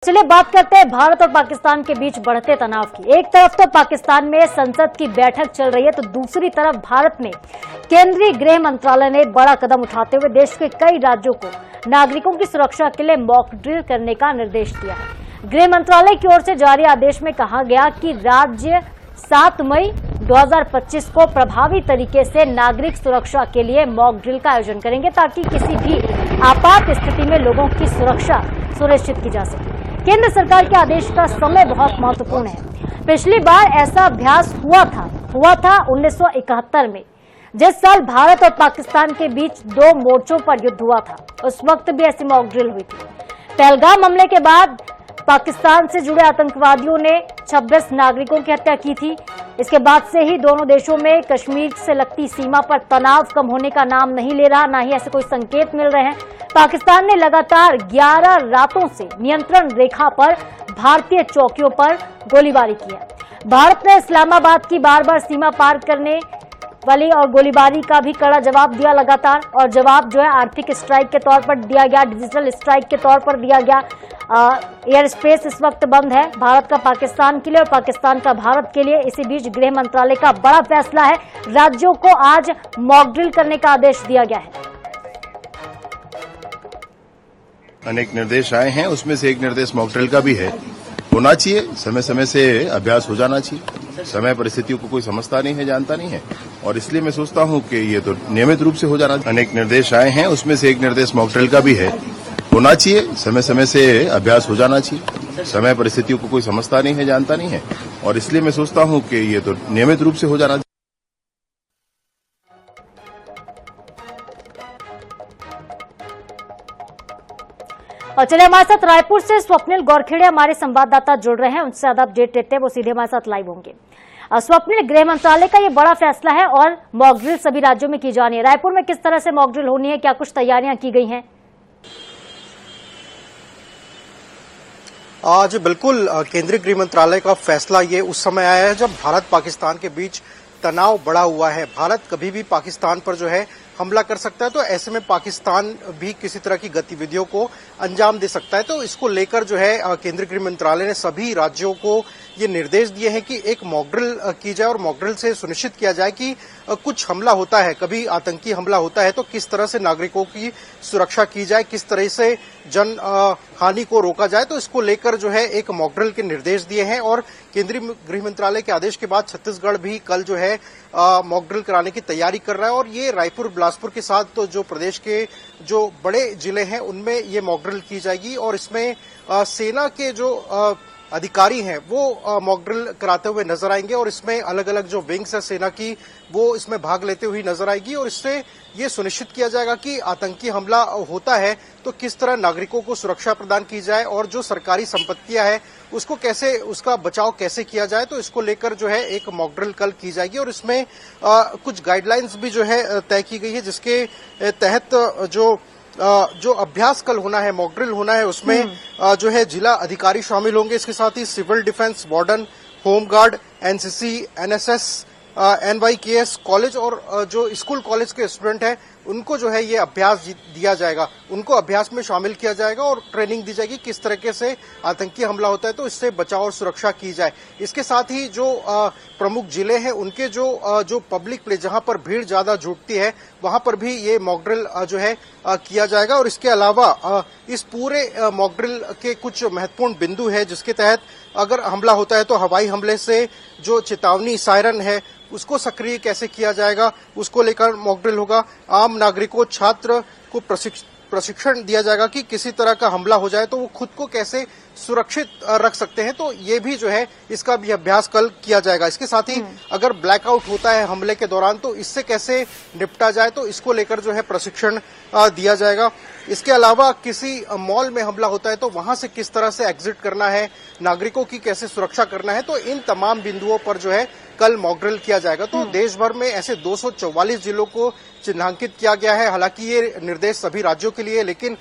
चलिए बात करते हैं भारत और पाकिस्तान के बीच बढ़ते तनाव की। एक तरफ तो पाकिस्तान में संसद की बैठक चल रही है, तो दूसरी तरफ भारत में केंद्रीय गृह मंत्रालय ने बड़ा कदम उठाते हुए देश के कई राज्यों को नागरिकों की सुरक्षा के लिए मॉक ड्रिल करने का निर्देश दिया है। गृह मंत्रालय की ओर से जारी आदेश में कहा गया कि राज्य 7 मई 2025 को प्रभावी तरीके से नागरिक सुरक्षा के लिए मॉक ड्रिल का आयोजन करेंगे, ताकि किसी भी आपात स्थिति में लोगों की सुरक्षा सुनिश्चित की जा सके। केंद्र सरकार के आदेश का समय बहुत महत्वपूर्ण है। पिछली बार ऐसा अभ्यास हुआ था 1971 में, जिस साल भारत और पाकिस्तान के बीच 2 मोर्चों पर युद्ध हुआ था। उस वक्त भी ऐसी मॉक ड्रिल हुई थी। पहलगाम हमले के बाद पाकिस्तान से जुड़े आतंकवादियों ने 26 नागरिकों की हत्या की थी। इसके बाद से ही दोनों देशों में कश्मीर से लगती सीमा पर तनाव कम होने का नाम नहीं ले रहा, ना ही ऐसे कोई संकेत मिल रहे हैं। पाकिस्तान ने लगातार 11 रातों से नियंत्रण रेखा पर भारतीय चौकियों पर गोलीबारी की है। भारत ने इस्लामाबाद की बार-बार सीमा पार करने वाली और गोलीबारी का भी कड़ा जवाब दिया लगातार, और जवाब जो है आर्थिक स्ट्राइक के तौर पर दिया गया, डिजिटल स्ट्राइक के तौर पर दिया गया। एयर स्पेस इस वक्त बंद है, भारत का पाकिस्तान के लिए और पाकिस्तान का भारत के लिए। इसी बीच गृह मंत्रालय का बड़ा फैसला है, राज्यों को आज मॉक ड्रिल करने का आदेश दिया गया है। अनेक निर्देश आए हैं, उसमें से एक निर्देश मॉक ड्रिल का भी है। होना चाहिए, समय समय से अभ्यास हो जाना चाहिए। समय परिस्थितियों को कोई समझता नहीं है, जानता नहीं है, और इसलिए मैं सोचता हूं कि ये तो नियमित रूप से हो जाना। अनेक निर्देश आए हैं, उसमें से एक निर्देश मॉक ड्रिल का भी है। होना चाहिए, समय समय से अभ्यास हो जाना चाहिए। समय परिस्थितियों को कोई समझता नहीं है, जानता नहीं है, और इसलिए मैं सोचता हूं कि ये तो नियमित रूप से हो जाना चाहिए। और चलिए हमारे साथ रायपुर से स्वप्निल गौरखेड़े हमारे संवाददाता जुड़ रहे हैं, उनसे ज्यादा अपडेट लेते हैं, वो सीधे हमारे साथ लाइव होंगे। स्वप्निल, गृह मंत्रालय का ये बड़ा फैसला है और मॉक ड्रिल सभी राज्यों में की जानी है। रायपुर में किस तरह से मॉक ड्रिल होनी है, क्या कुछ तैयारियां की गई हैं? आज बिल्कुल केंद्रीय गृह मंत्रालय का फैसला ये उस समय आया है जब भारत पाकिस्तान के बीच तनाव बढ़ा हुआ है। भारत कभी भी पाकिस्तान पर जो है हमला कर सकता है, तो ऐसे में पाकिस्तान भी किसी तरह की गतिविधियों को अंजाम दे सकता है। तो इसको लेकर जो है केंद्रीय गृह मंत्रालय ने सभी राज्यों को ये निर्देश दिए हैं कि एक मॉक ड्रिल की जाए और मॉक ड्रिल से सुनिश्चित किया जाए कि कुछ हमला होता है, कभी आतंकी हमला होता है, तो किस तरह से नागरिकों की सुरक्षा की जाए, किस तरह से जन हानि को रोका जाए। तो इसको लेकर जो है एक मॉक ड्रिल के निर्देश दिए हैं, और केंद्रीय गृह मंत्रालय के आदेश के बाद छत्तीसगढ़ भी कल जो है मॉक ड्रिल कराने की तैयारी कर रहा है। और ये रायपुर, बिलासपुर के साथ तो जो प्रदेश के जो बड़े जिले हैं उनमें ये मॉक ड्रिल की जाएगी, और इसमें सेना के जो अधिकारी हैं वो मॉक ड्रिल कराते हुए नजर आएंगे, और इसमें अलग अलग जो विंग्स है सेना की वो इसमें भाग लेते हुए नजर आएगी। और इससे ये सुनिश्चित किया जाएगा कि आतंकी हमला होता है तो किस तरह नागरिकों को सुरक्षा प्रदान की जाए, और जो सरकारी संपत्तियां हैं उसको कैसे, उसका बचाव कैसे किया जाए। तो इसको लेकर जो है एक मॉक ड्रिल कल की जाएगी, और इसमें कुछ गाइडलाइंस भी जो है तय की गई है, जिसके तहत जो अभ्यास कल होना है, मॉक ड्रिल होना है, उसमें जो है जिला अधिकारी शामिल होंगे। इसके साथ ही civil defence warden, home guard, NCC, NSS, NYKS college और जो स्कूल कॉलेज के स्टूडेंट हैं उनको जो है ये अभ्यास दिया जाएगा, उनको अभ्यास में शामिल किया जाएगा और ट्रेनिंग दी जाएगी किस तरीके से आतंकी हमला होता है तो इससे बचाव और सुरक्षा की जाए। इसके साथ ही जो प्रमुख जिले हैं उनके जो पब्लिक प्लेस जहां पर भीड़ ज्यादा जुटती है वहां पर भी ये मॉक ड्रिल जो है किया जाएगा। और इसके अलावा इस पूरे मॉक ड्रिल के कुछ महत्वपूर्ण बिंदु है, जिसके तहत अगर हमला होता है तो हवाई हमले से जो चेतावनी सायरन है उसको सक्रिय कैसे किया जाएगा, उसको लेकर मॉक ड्रिल होगा। आम नागरिकों, छात्र को प्रशिक्षण दिया जाएगा कि किसी तरह का हमला हो जाए तो वो खुद को कैसे सुरक्षित रख सकते हैं, तो ये भी जो है इसका भी अभ्यास कल किया जाएगा। इसके साथ ही अगर ब्लैकआउट होता है हमले के दौरान तो इससे कैसे निपटा जाए, तो इसको लेकर जो है प्रशिक्षण दिया जाएगा। इसके अलावा किसी मॉल में हमला होता है तो वहां से किस तरह से एग्जिट करना है, नागरिकों की कैसे सुरक्षा करना है, तो इन तमाम बिंदुओं पर जो है कल मॉक ड्रिल किया जाएगा। तो देश भर में ऐसे 244 जिलों को चिन्हांकित किया गया है। हालांकि ये निर्देश सभी राज्यों के लिए, लेकिन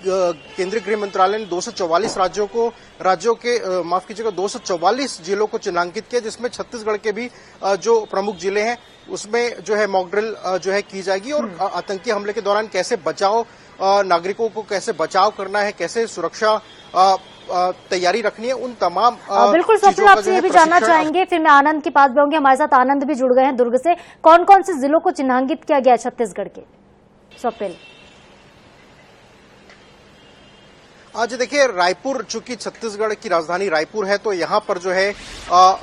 केंद्रीय गृह मंत्रालय ने 244 राज्यों के माफ कीजिएगा 244 जिलों को चिन्हांकित किया, जिसमें छत्तीसगढ़ के भी जो प्रमुख जिले हैं उसमें जो है मॉक ड्रिल जो है की जाएगी। और आतंकी हमले के दौरान कैसे बचाव, नागरिकों को कैसे बचाव करना है, कैसे सुरक्षा तैयारी रखनी है उन तमाम बिल्कुल स्वप्निल, आपसे ये भी जानना चाहेंगे, फिर मैं आनंद के पास भी आऊंगी। हमारे साथ आनंद भी जुड़ गए हैं दुर्ग से। कौन कौन से जिलों को चिन्हांकित किया गया छत्तीसगढ़ के? स्वप्निल, आज देखिए, रायपुर, चूंकि छत्तीसगढ़ की राजधानी रायपुर है, तो यहाँ पर जो है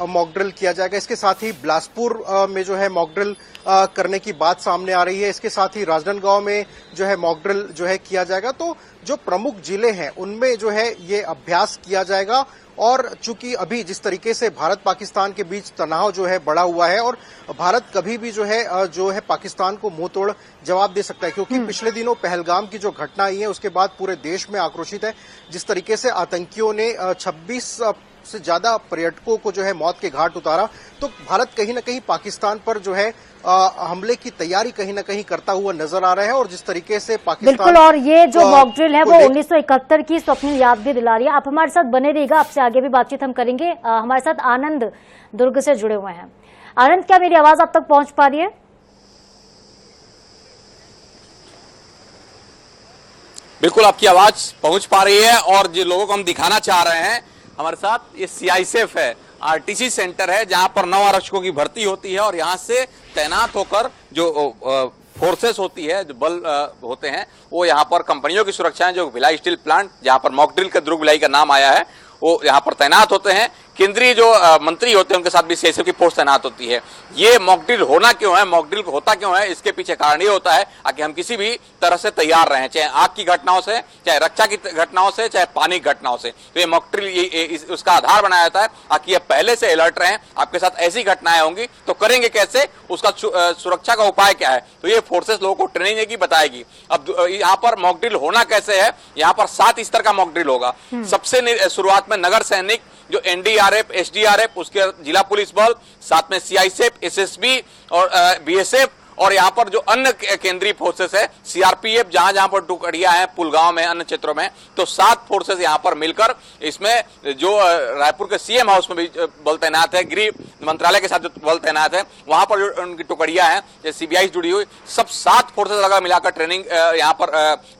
मॉक ड्रिल किया जाएगा। इसके साथ ही बिलासपुर में जो है मॉक ड्रिल करने की बात सामने आ रही है। इसके साथ ही राजनांदगांव में जो है मॉक ड्रिल जो है किया जाएगा। तो जो प्रमुख जिले हैं उनमें जो है ये अभ्यास किया जाएगा। और चूंकि अभी जिस तरीके से भारत पाकिस्तान के बीच तनाव जो है बढ़ा हुआ है, और भारत कभी भी जो है पाकिस्तान को मुंह तोड़ जवाब दे सकता है, क्योंकि पिछले दिनों पहलगाम की जो घटना आई है उसके बाद पूरे देश में आक्रोशित है। जिस तरीके से आतंकियों ने 26 से ज्यादा पर्यटकों को जो है मौत के घाट उतारा, तो भारत कहीं न कहीं पाकिस्तान पर जो है हमले की तैयारी कहीं न कहीं करता हुआ नजर आ रहा है। और जिस तरीके से पाकिस्तान, बिल्कुल, और ये जो मॉक ड्रिल है वो 1971 की स्वप्निल याद भी दिला रही है। आप हमारे साथ बने रहिएगा, आपसे आगे भी बातचीत हम करेंगे। हमारे साथ आनंद दुर्ग से जुड़े हुए हैं। आनंद, क्या मेरी आवाज आप तक पहुंच पा रही है? बिल्कुल, आपकी आवाज पहुंच पा रही है। और जो लोगों को हम दिखाना चाह रहे हैं हमारे साथ, ये सीआईएसएफ है, आरटीसी सेंटर है, जहां पर नव आरक्षकों की भर्ती होती है। और यहां से तैनात होकर जो फोर्सेस होती है, जो बल होते हैं, वो यहाँ पर कंपनियों की सुरक्षा है। जो भिलाई स्टील प्लांट, जहां पर मॉक ड्रिल का दुर्ग भिलाई का नाम आया है, वो यहाँ पर तैनात होते हैं। केंद्रीय जो मंत्री होते हैं उनके साथ भी सीआईएसएफ की फोर्स तैनात होती है। ये मॉक ड्रिल होना क्यों है, मॉक ड्रिल होता क्यों है, इसके पीछे कारण ये होता है कि हम किसी भी तरह से तैयार रहें, चाहे आग की घटनाओं से, चाहे रक्षा की घटनाओं से, चाहे पानी की घटनाओं से। तो ये मॉक ड्रिल उसका आधार बनाया जाता है कि ये पहले से अलर्ट रहें। आपके साथ ऐसी घटनाएं होंगी तो करेंगे कैसे, उसका सुरक्षा का उपाय क्या है, तो ये फोर्सेस लोगों को ट्रेनिंग देगी, बताएगी। अब यहाँ पर मॉक ड्रिल होना कैसे है, यहाँ पर 7 स्तर का मॉक ड्रिल होगा। सबसे शुरुआत में नगर सैनिक, जो एनडीआरएफ, एसडीआरएफ, उसके जिला पुलिस बल, साथ में सीआईएसएफ, एसएसबी और बीएसएफ, और यहाँ पर जो अन्य केंद्रीय फोर्सेस है, सीआरपीएफ, जहां जहां पर टुकड़ियां हैं पुलगांव में, अन्य क्षेत्रों में, तो 7 फोर्सेस यहाँ पर मिलकर, इसमें जो रायपुर के सीएम हाउस में भी बल तैनात है, गृह मंत्रालय के साथ जो बल तैनात है, वहां पर जो उनकी टुकड़ियां हैं, जैसे सीबीआई जुड़ी हुई, सब 7 फोर्सेस लगा मिलाकर ट्रेनिंग यहाँ पर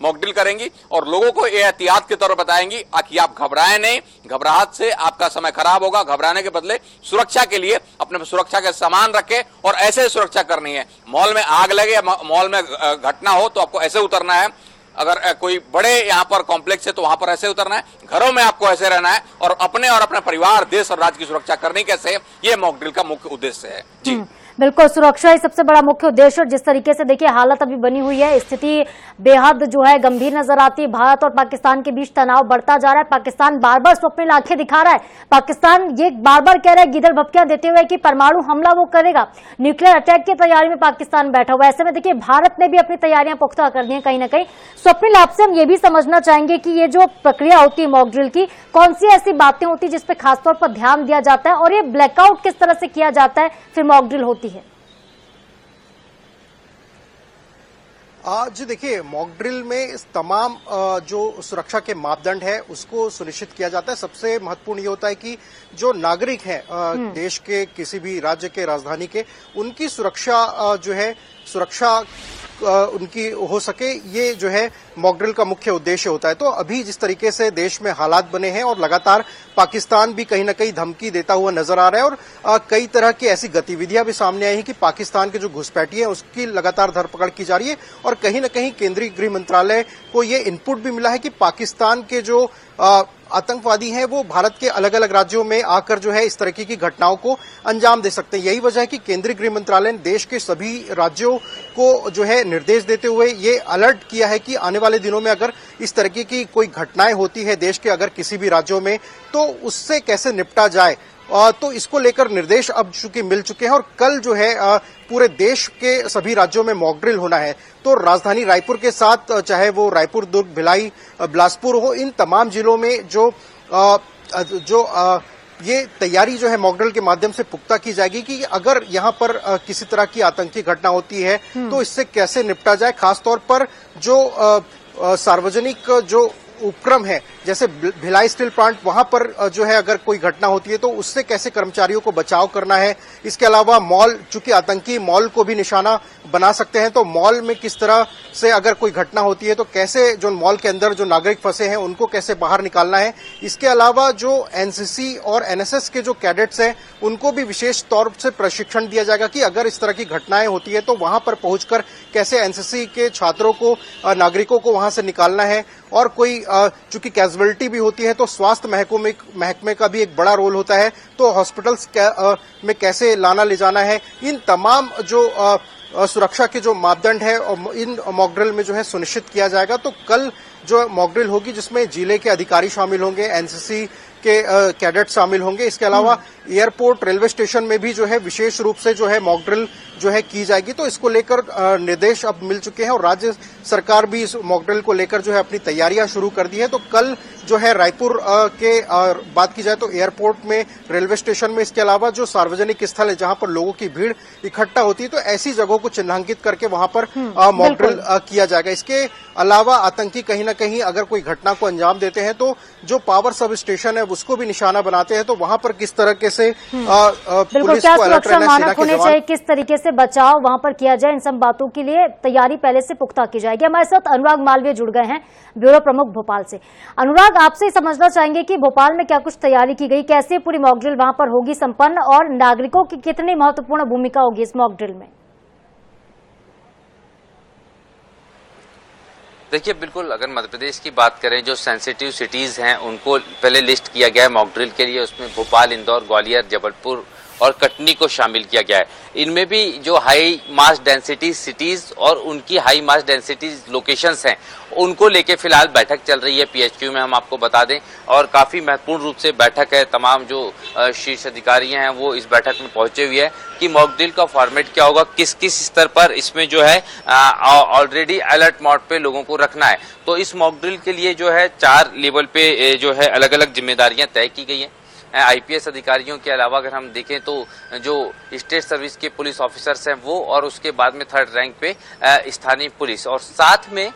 मॉक ड्रिल करेंगी। और लोगों को ये एहतियात के तौर पर बताएंगी कि आप घबराएं नहीं, घबराहट से आपका समय खराब होगा। घबराने के बदले सुरक्षा के लिए अपने सुरक्षा के सामान रखें, और ऐसे सुरक्षा करनी है। मॉल में आग लगे या मॉल में घटना हो तो आपको ऐसे उतरना है। अगर कोई बड़े यहाँ पर कॉम्प्लेक्स है तो वहां पर ऐसे उतरना है। घरों में आपको ऐसे रहना है, और अपने परिवार, देश और राज्य की सुरक्षा करनी कैसे, ये मॉक ड्रिल का मुख्य उद्देश्य है। जी बिल्कुल, सुरक्षा ही सबसे बड़ा मुख्य उद्देश्य। और जिस तरीके से देखिए हालत अभी बनी हुई है, स्थिति बेहद जो है गंभीर नजर आती है। भारत और पाकिस्तान के बीच तनाव बढ़ता जा रहा है। पाकिस्तान बार बार स्वप्निल आंखें दिखा रहा है। पाकिस्तान ये बार बार कह रहा है, गिदड़ भपकियां देते हुए, कि परमाणु हमला वो करेगा, न्यूक्लियर अटैक की तैयारी में पाकिस्तान बैठा हुआ है। ऐसे में देखिए भारत ने भी अपनी तैयारियां पुख्ता कर दी है कहीं ना कहीं। स्वप्निल, आपसे हम ये भी समझना चाहेंगे कि ये जो प्रक्रिया होती है मॉक ड्रिल की, कौन सी ऐसी बातें होती है जिसपे खासतौर पर ध्यान दिया जाता है, और ये ब्लैकआउट किस तरह से किया जाता है, फिर मॉक ड्रिल होती है? जी देखिए, मॉक ड्रिल में तमाम जो सुरक्षा के मापदंड है उसको सुनिश्चित किया जाता है। सबसे महत्वपूर्ण ये होता है कि जो नागरिक हैं देश के किसी भी राज्य के, राजधानी के, उनकी सुरक्षा जो है, सुरक्षा उनकी हो सके, ये जो है मॉक ड्रिल का मुख्य उद्देश्य होता है। तो अभी जिस तरीके से देश में हालात बने हैं, और लगातार पाकिस्तान भी कहीं ना कहीं धमकी देता हुआ नजर आ रहा है, और कई तरह की ऐसी गतिविधियां भी सामने आई हैं कि पाकिस्तान के जो घुसपैठी है उसकी लगातार धरपकड़ की जा रही है। और कहीं ना कहीं केंद्रीय गृह मंत्रालय को ये इनपुट भी मिला है कि पाकिस्तान के जो आतंकवादी हैं वो भारत के अलग अलग राज्यों में आकर जो है इस तरह की घटनाओं को अंजाम दे सकते हैं। यही वजह है कि केंद्रीय गृह मंत्रालय ने देश के सभी राज्यों को जो है निर्देश देते हुए ये अलर्ट किया है कि आने वाले दिनों में अगर इस तरह की कोई घटनाएं होती है देश के अगर किसी भी राज्यों में, तो उससे कैसे निपटा जाए। तो इसको लेकर निर्देश अब चूंकि मिल चुके हैं, और कल जो है पूरे देश के सभी राज्यों में मॉक ड्रिल होना है। तो राजधानी रायपुर के साथ, चाहे वो रायपुर, दुर्ग, भिलाई, बिलासपुर हो, इन तमाम जिलों में जो ये तैयारी जो है मॉक ड्रिल के माध्यम से पुख्ता की जाएगी कि अगर यहाँ पर किसी तरह की आतंकी घटना होती है तो इससे कैसे निपटा जाए। खासतौर पर जो सार्वजनिक जो उपक्रम है, जैसे भिलाई स्टील प्लांट, वहां पर जो है अगर कोई घटना होती है तो उससे कैसे कर्मचारियों को बचाव करना है। इसके अलावा मॉल, चूंकि आतंकी मॉल को भी निशाना बना सकते हैं, तो मॉल में किस तरह से अगर कोई घटना होती है तो कैसे जो मॉल के अंदर जो नागरिक फंसे हैं उनको कैसे बाहर निकालना है। इसके अलावा जो एनसीसी और एनएसएस के जो कैडेट्स हैं उनको भी विशेष तौर से प्रशिक्षण दिया जाएगा कि अगर इस तरह की घटनाएं होती है तो वहां पर पहुंचकर कैसे एनसीसी के छात्रों को, नागरिकों को वहां से निकालना है। और कोई चूंकि कैजुअलिटी भी होती है तो स्वास्थ्य महकमे का भी एक बड़ा रोल होता है, तो हॉस्पिटल्स में कैसे लाना ले जाना है। इन तमाम जो सुरक्षा के जो मापदंड है इन मॉक ड्रिल में जो है सुनिश्चित किया जाएगा। तो कल जो मॉक ड्रिल होगी जिसमें जिले के अधिकारी शामिल होंगे, एनसीसी के कैडेट शामिल होंगे। इसके अलावा एयरपोर्ट, रेलवे स्टेशन में भी जो है विशेष रूप से जो है मॉक ड्रिल जो है की जाएगी। तो इसको लेकर निर्देश अब मिल चुके हैं और राज्य सरकार भी इस मॉक ड्रिल को लेकर जो है अपनी तैयारियां शुरू कर दी है। तो कल जो है रायपुर के बात की जाए तो एयरपोर्ट में, रेलवे स्टेशन में, इसके अलावा जो सार्वजनिक स्थल है जहां पर लोगों की भीड़ इकट्ठा होती है तो ऐसी जगहों को चिन्हांकित करके वहां पर मॉक ड्रिल किया जाएगा। इसके अलावा आतंकी कहीं न कहीं अगर कोई घटना को अंजाम देते हैं तो जो पावर सब स्टेशन है उसको भी निशाना बनाते हैं, तो वहां पर किस तरीके से पुलिस को अलर्ट रहना, सेना के जवान, किस तरीके से बचाव वहां पर किया जाए, इन सब बातों के लिए तैयारी पहले से पुख्ता की जाएगी। हमारे साथ अनुराग मालवीय जुड़ गए हैं ब्यूरो प्रमुख भोपाल से। अनुराग, आपसे ही समझना चाहेंगे कि भोपाल में क्या कुछ तैयारी की गई, कैसे पूरी मॉक ड्रिल वहां पर होगी संपन्न और नागरिकों की कितनी महत्वपूर्ण भूमिका होगी इस मॉक ड्रिल में? देखिए, बिल्कुल अगर मध्य प्रदेश की बात करें, जो सेंसिटिव सिटीज हैं उनको पहले लिस्ट किया गया है मॉक ड्रिल के लिए। उसमें भोपाल, इंदौर, ग्वालियर, जबलपुर और कटनी को शामिल किया गया है। इनमें भी जो हाई मास डेंसिटी सिटीज और उनकी हाई मास डेंसिटी लोकेशंस हैं उनको लेके फिलहाल बैठक चल रही है पीएचक्यू में, हम आपको बता दें। और काफी महत्वपूर्ण रूप से बैठक है, तमाम जो शीर्ष अधिकारी हैं वो इस बैठक में पहुंचे हुए हैं कि मॉक ड्रिल का फॉर्मेट क्या होगा, किस किस स्तर पर इसमें जो है ऑलरेडी अलर्ट मोड पे लोगों को रखना है। तो इस मॉक ड्रिल के लिए जो है 4 लेवल पे जो है अलग अलग जिम्मेदारियां तय की गई हैं। आईपीएस अधिकारियों के अलावा अगर हम देखें तो जो स्टेट सर्विस के पुलिस ऑफिसर्स हैं वो, और उसके बाद में 3rd रैंक पे स्थानीय पुलिस, और साथ में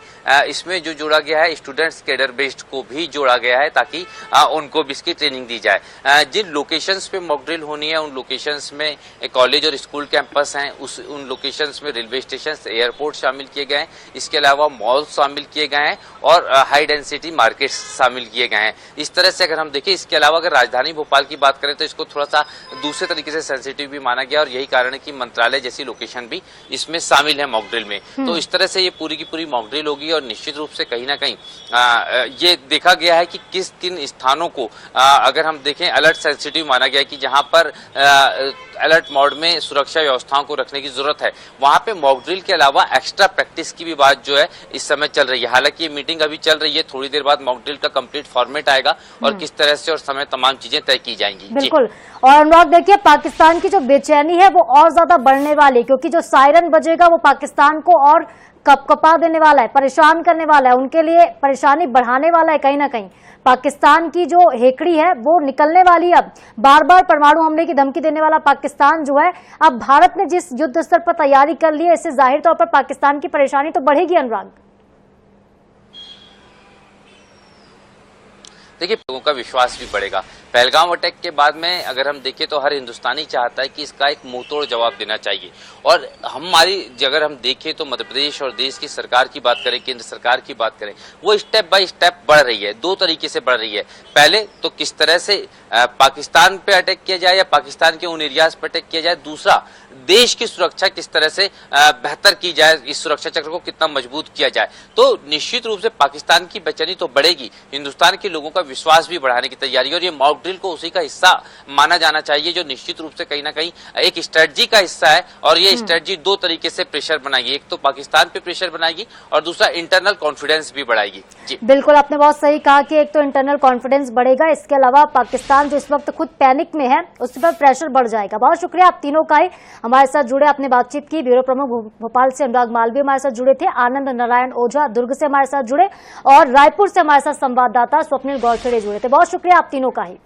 इसमें जो जोड़ा गया है स्टूडेंट्स कैडर बेस्ड को भी जोड़ा गया है ताकि उनको भी इसकी ट्रेनिंग दी जाए। जिन लोकेशंस पे मॉक ड्रिल होनी है उन लोकेशंस में कॉलेज और स्कूल कैंपस हैं, उन लोकेशंस में रेलवे स्टेशन, एयरपोर्ट शामिल किए गए हैं। इसके अलावा मॉल शामिल किए गए हैं और हाई डेंसिटी मार्केट्स शामिल किए गए हैं। इस तरह से अगर हम देखें, इसके अलावा अगर राजधानी भोपाल की बात करें तो इसको थोड़ा सा दूसरे तरीके से सेंसिटिव भी माना गया और यही कारण है कि मंत्रालय जैसी लोकेशन भी इसमें शामिल है मॉक ड्रिल में। तो इस तरह से ये पूरी की पूरी मॉक ड्रिल होगी और निश्चित रूप से कहीं ना कहीं ये देखा गया है कि किस किन स्थानों को अगर हम देखें अलर्ट सेंसिटिव माना गया है कि जहां पर अलर्ट मोड में सुरक्षा व्यवस्थाओं को रखने की जरूरत है, वहां पे मॉक ड्रिल के अलावा एक्स्ट्रा प्रैक्टिस की भी बात जो है इस समय चल रही है। हालांकि ये मीटिंग अभी चल रही है, थोड़ी देर बाद मॉक ड्रिल का कंप्लीट फॉर्मेट आएगा और किस तरह से और समय तमाम चीजें तय की जाएंगी। बिल्कुल। और अनुराग, देखिए पाकिस्तान की जो बेचैनी है वो और ज्यादा बढ़ने वाली है, क्योंकि जो सायरन बजेगा वो पाकिस्तान को और कपकपा देने वाला है, परेशान करने वाला है, उनके लिए परेशानी बढ़ाने वाला है। कहीं ना कहीं पाकिस्तान की जो हेकड़ी है वो निकलने वाली है। अब बार बार परमाणु हमले की धमकी देने वाला पाकिस्तान जो है, अब भारत ने जिस युद्ध स्तर पर तैयारी कर ली है, इससे जाहिर तौर पर पाकिस्तान की परेशानी तो बढ़ेगी। अनुराग, देखिए, लोगों का विश्वास भी बढ़ेगा। पहलगाम अटैक के बाद में अगर हम देखें तो हर हिंदुस्तानी चाहता है कि इसका एक मुंहतोड़ जवाब देना चाहिए। और हमारी अगर हम देखें तो मध्य प्रदेश और देश की सरकार की बात करें, केंद्र सरकार की बात करें, वो स्टेप बाय स्टेप बढ़ रही है, 2 तरीके से बढ़ रही है। पहले तो किस तरह से पाकिस्तान पे अटैक किया जाए या पाकिस्तान के उन एरियाज पे अटैक किया जाए, दूसरा देश की सुरक्षा किस तरह से बेहतर की जाए, इस सुरक्षा चक्र को कितना मजबूत किया जाए। तो निश्चित रूप से पाकिस्तान की बेचैनी तो बढ़ेगी, हिंदुस्तान के लोगों का विश्वास भी बढ़ाने की तैयारी, और ये मॉक ड्रिल को उसी का हिस्सा माना जाना चाहिए, जो निश्चित रूप से कहीं ना कहीं एक स्ट्रेटजी का हिस्सा है। और ये स्ट्रेटजी 2 तरीके से प्रेशर बनाएगी, एक तो पाकिस्तान पे प्रेशर बनाएगी और दूसरा इंटरनल कॉन्फिडेंस भी बढ़ाएगी। जी बिल्कुल, आपने बहुत सही कहा कि एक तो इंटरनल कॉन्फिडेंस बढ़ेगा, इसके अलावा पाकिस्तान जो इस वक्त खुद पैनिक में है उस पर प्रेशर बढ़ जाएगा। बहुत शुक्रिया आप तीनों का ही हमारे साथ जुड़े, आपने बातचीत की। ब्यूरो प्रमुख भोपाल से अनुराग मालवीय हमारे साथ जुड़े थे, आनंद नारायण ओझा दुर्ग से हमारे साथ जुड़े और रायपुर से हमारे साथ संवाददाता स्वप्निल गौरखेड़े जुड़े थे। बहुत शुक्रिया आप तीनों का ही।